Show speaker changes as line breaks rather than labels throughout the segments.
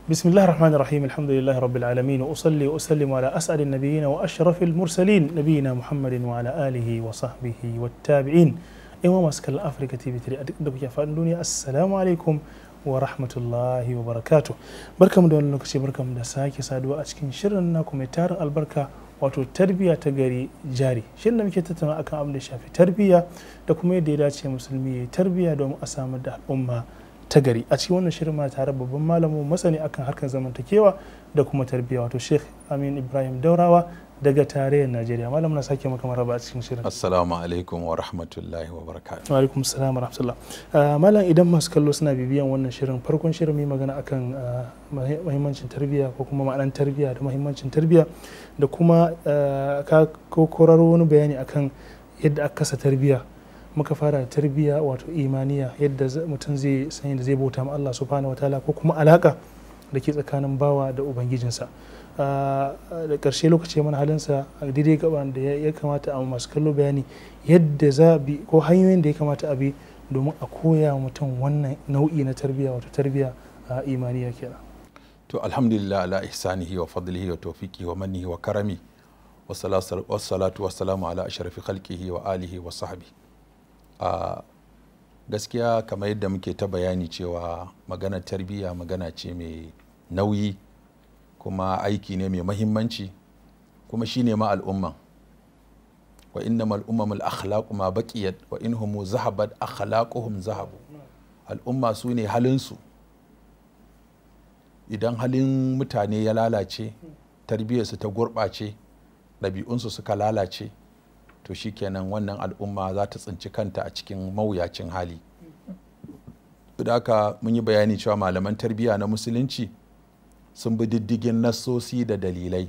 بسم الله الرحمن الرحيم الحمد لله رب العالمين وأصلي وأسلم على أسعد النبيين وأشرف المرسلين نبينا محمد وعلى آله وصحبه والتابعين إمام أسكال أفريقيا TV3 أدوك يا فاندوني السلام عليكم ورحمة الله وبركاته بركم دون لوكسي بركم دا ساكي سادوا أشكين شرنا كوميتار البركة wato tarbiyya ta gari jari shin da muke tattauna akan abin da shafi tarbiyya da kuma yadda ya dace musulmi ya tarbiyya domin a samu da al'umma ta gari a cikin wannan shirin ma tare babban malamin masani akan harkar zamantakewa da kuma tarbiyya wato Sheikh Amin Ibrahim Daurawa daga tarayyar Najeriya malam na sake maka maraba a cikin shirin.
Assalamu alaikum wa rahmatullahi wa barakatuh.
Wa alaikum assalam wa rahmatullah. Malam idan masu kallo suna bibiyan wannan shirin farkon shirin mai magana akan muhimmancin tarbiyya ko kuma ma'anar tarbiyya da muhimmancin tarbiyya da kuma ka koraro wani bayani akan yadda aka kasa tarbiyya muka fara da tarbiyya wato imaniya yadda mutum zai san yadda zai bauta ma Allah subhanahu wataala ko kuma alaka da ke tsakanin bawa da ubangijinsa da ƙarshe lokaci mana halinsa a daidai gaban da ya kamata a masu kallo bayani yadda za bi ko hanyoyin da ya kamata a bi domin a koya mutum wannan nau'i na tarbiyya wato tarbiyya imaniya kenan.
To alhamdulillah ala ihsanihi wa fadlihi wa tawfiqihi wa mannihi wa karami wassalatu wassalamu ala ashrafi khalqihi wa alihi wa sahbihi. Gaskiya kamar yadda muke ta bayani cewa maganar tarbiyya magana ce mai nauyi kuma aiki ne mai mahimmanci kuma shine ma al'umma wa innamal ummamul akhlaqu ma baqiyat wa inhum zahabat akhlaquhum zahabu. Al'umma su ne halinsu, idan halin mutane ya lalace tarbiyyarsu ta gurɓace ɗabi'unsu suka lalace to shikenan wannan al'umma za ta tsinci kanta a cikin mawuyacin hali. Da haka mun yi bayani cewa malaman tarbiyya na musulunci sun bi diddigin nassosi da dalilai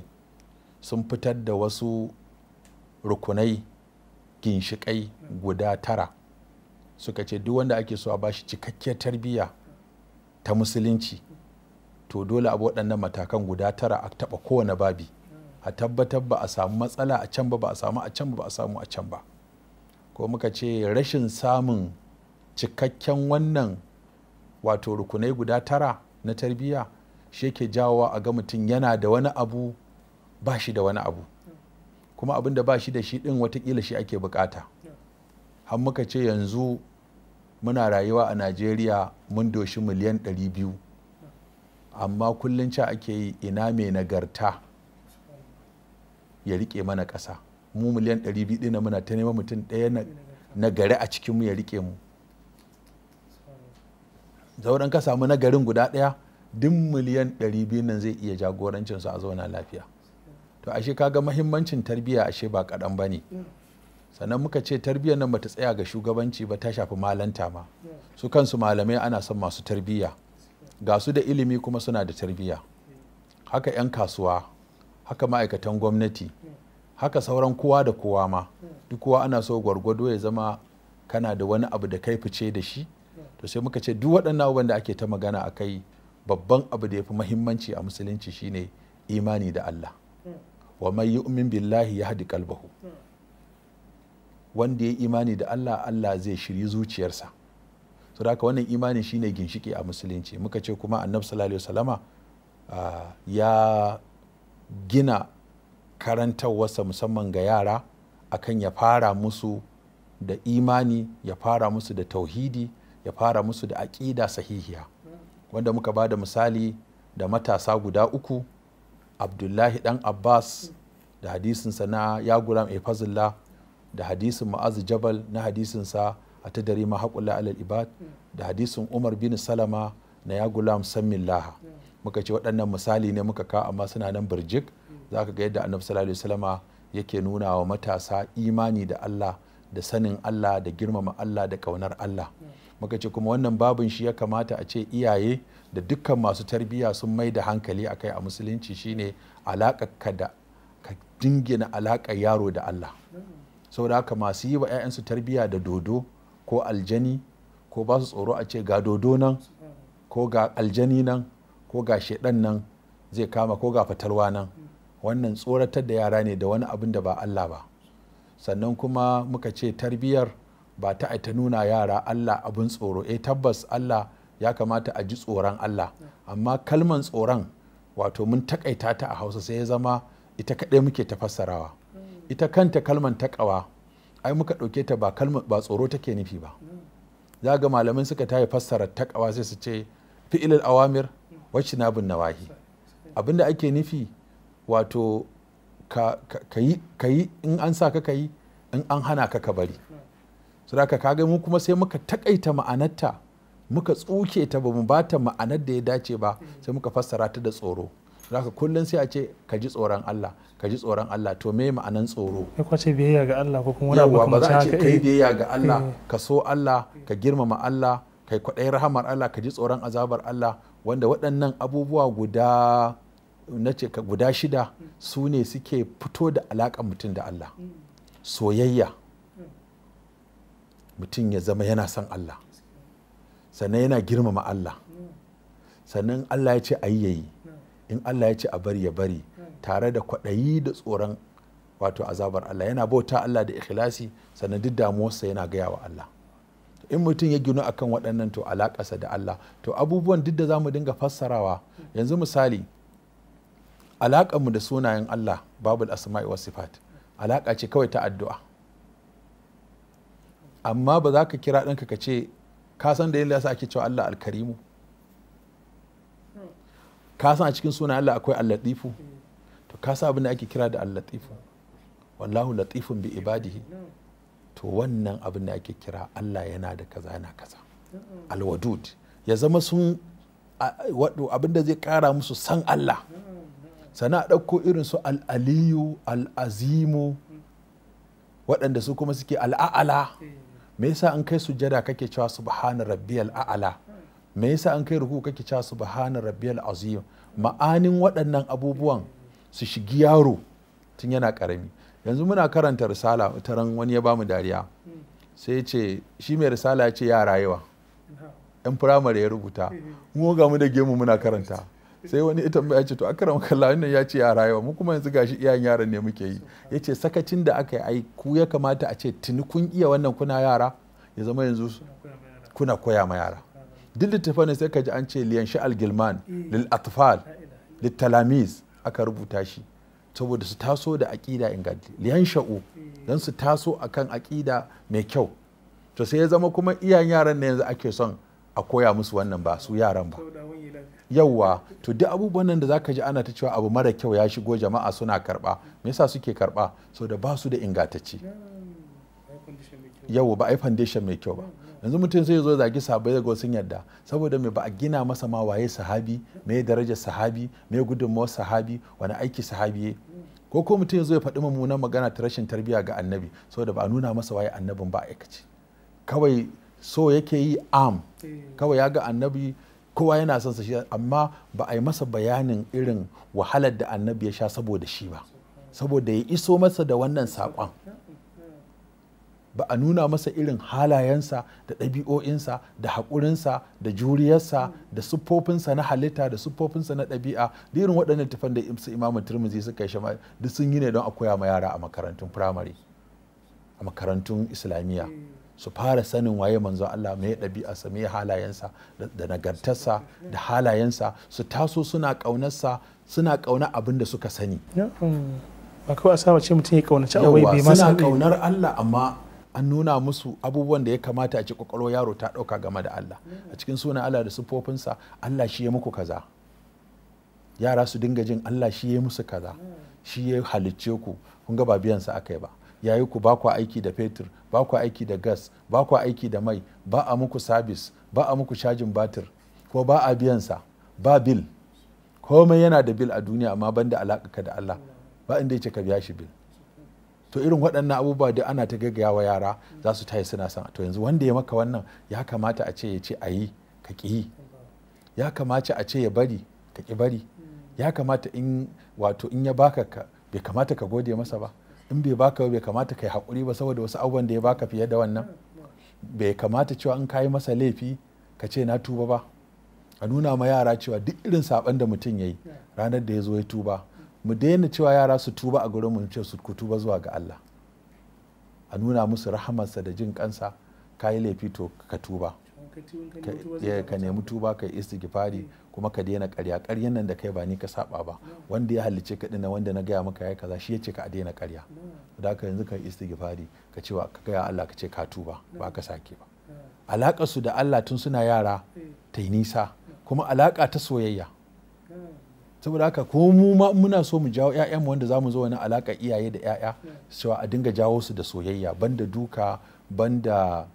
sun fitar da wasu rukunai ginshiƙai guda 9 suka ce duk wanda ake so a bashi cikakkiyar tarbiyya ta musulunci to dole abu waɗannan matakan guda 9 a taɓa kowane babi a tabbatar ba a samu matsala a can ba a samu a can ba a samu a can ba. Ko muka ce rashin samun cikakken wannan wato rukunai guda 9 na tarbiyya shi yake jawowa a ga mutum yana da wani abu ba shi da wani abu kuma abin da ba shi da shi din watakila shi ake bukata. Har muka ce yanzu muna rayuwa a Najeriya mun doshi miliyan 200 amma kullum ca ake yi ina mai nagarta ya rike mana ƙasa. Mu miliyan 200 ɗina muna ta neman mutum ɗaya nagari a cikinmu ya rike mu. Zauren ka samu nagarin guda ɗaya duk miliyan 200 nan zai iya jagorancin su a zauna lafiya. To ashe kaga mahimmancin tarbiyya ashe ba kaɗan ba ne. Sannan muka ce tarbiyyar nan bata tsaya ga shugabanci ba ta shafi malanta ma. Su kansu malamai ana son masu tarbiyya. Ga su da ilimi kuma suna da tarbiyya. Haka 'yan kasuwa, haka ma'aikatan gwamnati, haka sauran kowa da kowa ma. Duk kowa ana so gwargwado ya zama kana da wani abu da kai fice da shi. To sai muka ce duk waɗannan abubuwan da ake ta magana a kai babban abu da ya fi mahimmanci a musulunci shine imani da Allah. Wa man yu'min billahi yahdi qalbahu. Wanda ya imani da Allah, Allah zai shiryi zuciyarsa. So da haka wannan imani shine ginshiki a musulunci. Muka ce kuma Annabi sallallahu alaihi wasallama ya gina karantarwarsa musamman ga yara akan ya fara musu da imani, ya fara musu da tauhidi, ya fara musu da aƙida sahihiya. Wanda muka ba da misali da matasa guda 3, Abdullahi dan Abbas da hadisinsa na ya gulam ifazillah da hadisin Mu'az Jabal na hadisinsa a tadari ma haƙulla alal ibad da hadisin Umar bin Salama na ya gulam sammillah. Muka ce waɗannan misali ne muka kawo amma suna nan birjik. Za ka ga yadda Annabi sallallahu alaihi wasallama yake nuna wa matasa imani da Allah da sanin Allah da girmama Allah da ƙaunar Allah. Muka ce kuma wannan babin shi ya kamata a ce iyaye da dukkan masu tarbiyya sun mai da hankali akai a musulunci shine alaƙar ka da ka dingina alaƙar yaro da Allah. Saboda haka masu yi wa 'ya'yansu tarbiyya da dodo ko aljani ko ba su tsoro a ce ga dodo nan ko ga aljani nan ko ga shedan nan zai kama ko ga fatalwa nan, wannan tsoratar da yara ne da wani abin da ba Allah ba. Sannan kuma muka ce tarbiyyar ba ta nuna yara Allah abin tsoro. Tabbas Allah ya kamata a ji tsoron Allah, amma kalman tsoron wato mun takaita ta a Hausa sai ya zama ita kaɗai muke ta fassarawa. Ita kanta kalman takawa ai muka ɗauke ta ba tsoro take nufi ba. Za ga malamin suka tayi fassara takawa sai su ce fi'ilul awamir wacce na bin nawahi. Abinda ake nufi wato ka yi in an sa ka yi, in an hana ka bari. So da kaga mu kuma sai muka takaita ma'anarta, muka tsuke ta, ba mu ba ta ma'anar da ya dace ba, sai muka fassara ta da tsoro. Zaka kullum sai a ce ka ji tsoron Allah, ka ji tsoron Allah. To me ma'anan tsoro?
Ya kwace biyayya ga Allah ko kuma wani abu kamar haka.
Ba za a ce kai biyayya ga Allah, ka so Allah, ka girmama Allah, kai kwaɗayi rahamar Allah, ka ji tsoron azabar Allah, wanda waɗannan abubuwa guda shida su ne suke fito da alaƙar mutum da Allah. Soyayya, mutum ya zama yana son Allah, sannan yana girmama Allah, sannan Allah ya ce a yi yayi, in Allah ya ce a bari ya bari, tare da kwaɗayi da tsoron wato azabar Allah. Yana bauta Allah da ikhlasi, sannan duk damuwarsa yana gaya wa Allah. In mutum ya ginu akan waɗannan to alaƙarsa da Allah, to abubuwan duk da za mu dinga fassarawa. Yanzu misali, alaƙarmu da sunayen Allah, babul asma'i was sifat, alaƙa ce kawai ta addu'a. Amma ba za ka kira ɗanka ka ce ka san da yasa ake cewa Allah alkarimu, ka san a cikin sunan Allah akwai al-latifu, to ka san abin da ake kira da al-latifu, wallahu latifun bi ibadihi. To wannan abin da ake kira Allah yana da kaza yana kaza. Al-wadud ya zama sun abin da zai kara musu san Allah. Sana a ɗauko irin su al-aliyu, al-azimu, waɗanda su kuma suke al'a'ala. Me yasa an kai sujjada kake cewa subhana rabbiyal a'ala? Me yasa an kai ruku kake cewa subhana rabbiyal azim? Ma'anin waɗannan abubuwan su shigi yaro tun yana ƙarami. Yanzu muna karanta risala, taran wani ya bamu dariya, sai ce shi mai risala ya ce ya rayuwa, yan firamare ya rubuta, mu ga mu da gemu muna karanta. Sai wani ita ya ce to akram kallah wannan ya ce ya rayuwa, mu kuma yanzu gashi iyayen yaran ne muke yi. Ya ce sakacin da aka yi ai ku ya kamata a ce tuni kun iya wannan kuna yara, ya zama yanzu kuna koya ma yara. Duk littafin sai ka ji an ce liyan sha'al gilman lil atfal lil talamiz aka rubuta shi saboda su taso da aƙida inganti, liyan sha'u don su taso akan aƙida mai kyau. To sai ya zama kuma iyayen yaran ne yanzu ake son a koya musu wannan, ba su yaran ba. Yawwa, to duk abubuwan nan da zaka ji ana ta cewa abu mara kyau ya shigo, jama'a suna karba. Me yasa suke karba? So da ba su da ingantacce. Yawwa, ba a yi foundation mai kyau ba. Yanzu mutum sai ya zo zagi sahabbai daga sun yarda, saboda me ba a gina masa ma waye sahabi, me darajar sahabi, me gudunmawar sahabi, wani aiki sahabi. Ko mutum ya zo ya faɗi mummunan magana ta rashin tarbiyya ga annabi, saboda ba a nuna masa waye annabin ba aikace. Kawai so yake yi kawai ya ga annabi kowa yana son sa shi, amma ba a yi masa bayanin irin wahalar da annabi ya sha saboda shi ba, saboda ya iso masa da wannan saƙon. Ba a nuna masa irin halayensa da ɗabi'o'insa da haƙurinsa da juriyarsa da siffofinsa na halitta da siffofinsa na ɗabi'a, da irin waɗannan tafan da imamu Tirmidhi suka yi shama duk sun yi ne don a koya ma yara a makarantun firamare, a makarantun islamiyya, su fara sanin waye manzo Allah, me ɗabi'arsa, me halayensa da nagartarsa da halayensa, su taso suna ƙaunarsa, suna ƙauna abin da suka sani.
Ba kawai a saba ce mutum ya ƙaunaci abu bai masa.
Suna ƙaunar Allah, amma an nuna musu abubuwan da ya kamata a ci kwakwalwar yaro ta ɗauka game da Allah. A cikin sunan Allah da siffofinsa, Allah shi ya muku kaza. Yara su dinga jin Allah shi ya musu kaza, shi ya halicce ku, kun ga ba biyansa aka yi ba. Yayi ku ba ku aiki da fetur, ba ku aiki da gas, ba ku aiki da mai, ba a muku sabis, ba a muku cajin batir, ko ba a biyansa, ba bil. Komai yana da bil a duniya, amma banda alaƙa ka da Allah, ba inda ya ce ka biya shi bil. To irin waɗannan abubuwa da ana ta gaggaya wa yara, za su tayi suna son, to yanzu wanda ya maka wannan ya kamata a ce ya ce a yi ka ƙi yi, ya kamata a ce ya bari ka ƙi bari, ya kamata in ya baka bai kamata ka gode masa ba, in bai baka bai kamata ka yi haƙuri ba saboda wasu abubuwan da ya baka fiye da wannan. Bai kamata cewa in ka yi masa laifi ka ce na tuba ba. A nuna ma yara cewa duk irin saɓan da mutum ya yi, ranar da ya zo ya tuba, mu daina cewa yara su tuba a gurin mu ce su ku tuba zuwa ga Allah. A nuna musu rahamarsa da jin kansa, ka yi laifi to ka tuba. ka nemi tuba ka yi istighfari kuma ka daina ƙarya. ƙaryan nan da kai ba ni ka saba ba, wanda ya halicce ka dinnan, wanda na gaya maka yayi kaza shi yace ka a daina ƙarya. Da haka yanzu ka yi istighfari ka ce ka gaya Allah ka ce ka tuba ba ka sake ba. Alaƙar su da Allah tun suna yara ta yi nisa, kuma alaƙa ta soyayya. Saboda haka ko mu ma muna so mu jawo ƴaƴanmu wanda zamu zo wani alaƙa iyaye da ƴaƴa, cewa a dinga jawo su da soyayya, banda duka, banda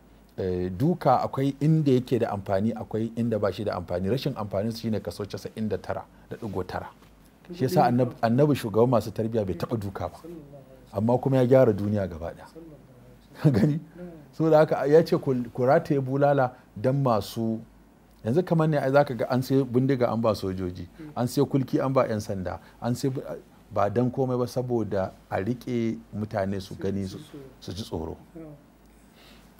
duka akwai inda yake da amfani, akwai inda ba shi da amfani. Rashin amfanin su shine kaso 99.9. Shi yasa annabi shugaban masu tarbiyya bai taɓa duka ba, amma kuma ya gyara duniya gaba ɗaya. Gani? Saboda haka ya ce ku rataye bulala dan masu, yanzu kamar ne za ka ga an sai bindiga an ba sojoji, an sai kulki an ba 'yan sanda, an sai ba dan komai ba saboda a riƙe mutane su gani su ji tsoro.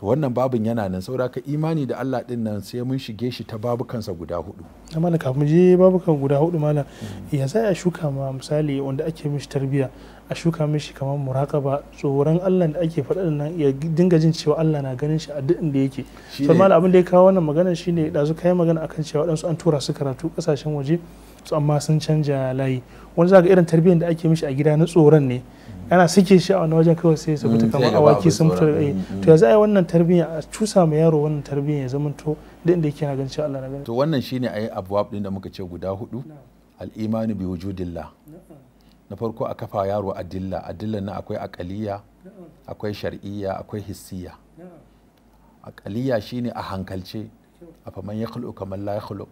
To wannan babin yana nan, saboda ka imani da Allah din nan sai mun shige shi ta babukansa guda 4.
Amma kafin je babukan guda 4 malam, ya sai a shuka ma misali wanda ake mishi tarbiyya, a shuka mishi kamar muraqaba, tsoron Allah da ake faɗa nan, ya dinga jin cewa Allah na ganin shi a duk inda yake. So malam abin da ya kawo wannan magana shine da su kai magana akan cewa wadansu an tura su karatu kasashen waje, su amma sun canja layi. Wani zaka irin tarbiyyar da ake mishi a gida na tsoron ne, ana sake shi a wani wajen kawai sai su fita kamar awaki sun fita. To ya za a yi wannan tarbiyya, a cusa ma yaro wannan tarbiyya ya zama to da inda yake na ganin cewa Allah na ganin.
To wannan shine ayi abwab din da muka ce guda 4. Al-imanu bi wujudillah. Na farko a kafa yaro adillan nan akwai aqaliyya, akwai shar'iyya, akwai hissiyya. Aqaliyya shine a hankalce, afaman yakhluqu kaman la yakhluq.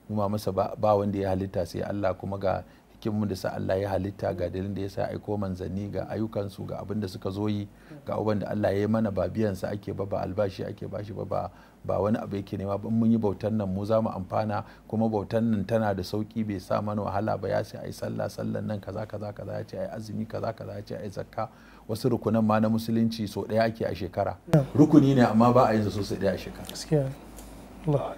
Kuma masa ba wanda ya halitta sai Allah, kuma ga hikimun da sa Allah ya halitta, ga dalilin da ya sa aiko manzanni, ga ayyukansu, ga abin da suka zo yi, ga abin da Allah ya yi mana, ba biyan sa ake ba albashi ake bashi ba wani abu yake nema ba. Mun yi bautan nan mu za mu amfana, kuma bautan nan tana da sauki, bai sa mana wahala ba. Ya ce ai sallan nan kaza, ya ce ai azumi kaza, ya ce ai zakka. Wasu rukunan ma na musulunci so ɗaya ake a shekara. Rukuni ne amma ba a yin su so ɗaya a shekara.
Gaskiya Allah,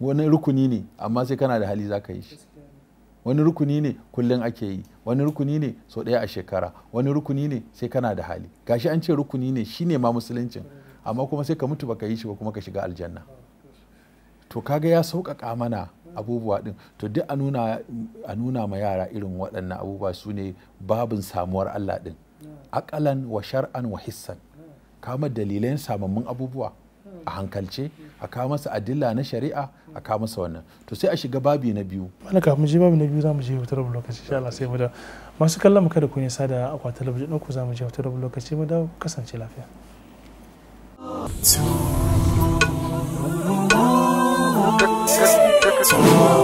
wani rukuni ne amma sai kana da hali za ka yi shi. Wani rukuni ne kullum ake yi, wani rukuni ne so ɗaya a shekara, wani rukuni ne sai kana da hali. Gashi an ce rukuni ne shine ma musuluncin, amma kuma sai ka mutu baka yi shi ba kuma ka shiga aljanna. To kaga ya sauƙaƙa mana abubuwa din. To duk a nuna ma yara irin waɗannan abubuwa su ne babin samuwar Allah din, aƙalan wa shar'an wa hissan. Kama dalilan samammun abubuwa a hankalce, a kawo masa adilla na shari'a, a kawo masa wannan. To sai a shiga babi na biyu.
Mana kafin je babi na biyu za mu je wata rabu lokaci, insha Allah sai mu da masu kallon mu kada ku nisa da akwatin talabijin ɗinku, za mu je wata rabu lokaci, mu da kasance lafiya.
So